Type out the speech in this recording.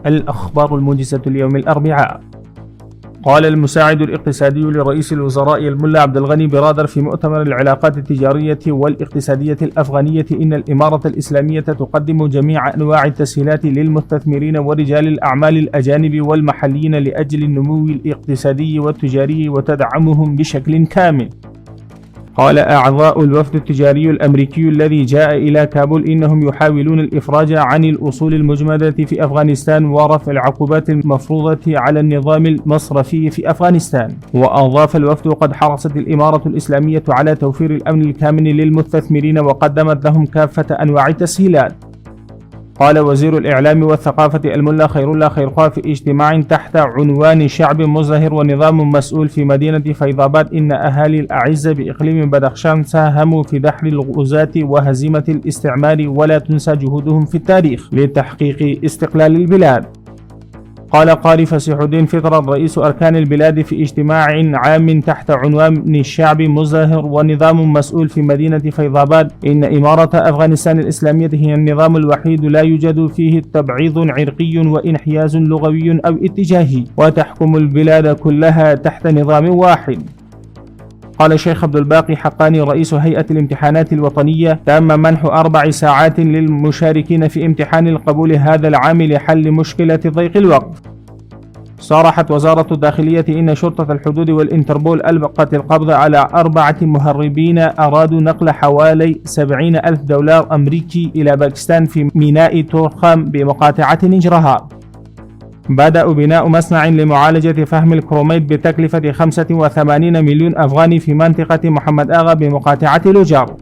الأخبار الموجزة اليوم الأربعاء. قال المساعد الاقتصادي لرئيس الوزراء الملا عبد الغني برادر في مؤتمر العلاقات التجارية والاقتصادية الأفغانية إن الإمارة الإسلامية تقدم جميع أنواع التسهيلات للمستثمرين ورجال الأعمال الأجانب والمحليين لأجل النمو الاقتصادي والتجاري وتدعمهم بشكل كامل. قال أعضاء الوفد التجاري الأمريكي الذي جاء إلى كابول إنهم يحاولون الإفراج عن الأصول المجمدة في أفغانستان ورفع العقوبات المفروضة على النظام المصرفي في أفغانستان. وأضاف الوفد قد حرصت الإمارة الإسلامية على توفير الأمن الكامل للمستثمرين وقدمت لهم كافة أنواع التسهيلات. قال وزير الإعلام والثقافة الملا خير الله خيرخواه في اجتماع تحت عنوان شعب مزدهر ونظام مسؤول في مدينة فيضاباد إن أهالي الأعزة بإقليم بدخشان ساهموا في دحر الغزاة وهزيمة الاستعمار ولا تنسى جهودهم في التاريخ لتحقيق استقلال البلاد. قال قاري فسيح الدين فطرة رئيس أركان البلاد في اجتماع عام تحت عنوان الشعب مزدهر ونظام مسؤول في مدينة فيضاباد إن إمارة أفغانستان الإسلامية هي النظام الوحيد لا يوجد فيه تبعيض عرقي وانحياز لغوي أو اتجاهي وتحكم البلاد كلها تحت نظام واحد. قال الشيخ عبد الباقي حقاني رئيس هيئة الامتحانات الوطنية تم منح 4 ساعات للمشاركين في امتحان القبول هذا العام لحل مشكلة ضيق الوقت. صرحت وزارة الداخلية إن شرطة الحدود والإنتربول ألقت القبض على 4 مهربين أرادوا نقل حوالي 70,000 دولار أمريكي إلى باكستان في ميناء تورخام بمقاطعة نجرهار. بدأوا بناء مصنع لمعالجة فحم الكروميت بتكلفة 85 مليون أفغاني في منطقة محمد آغا بمقاطعة لوجار.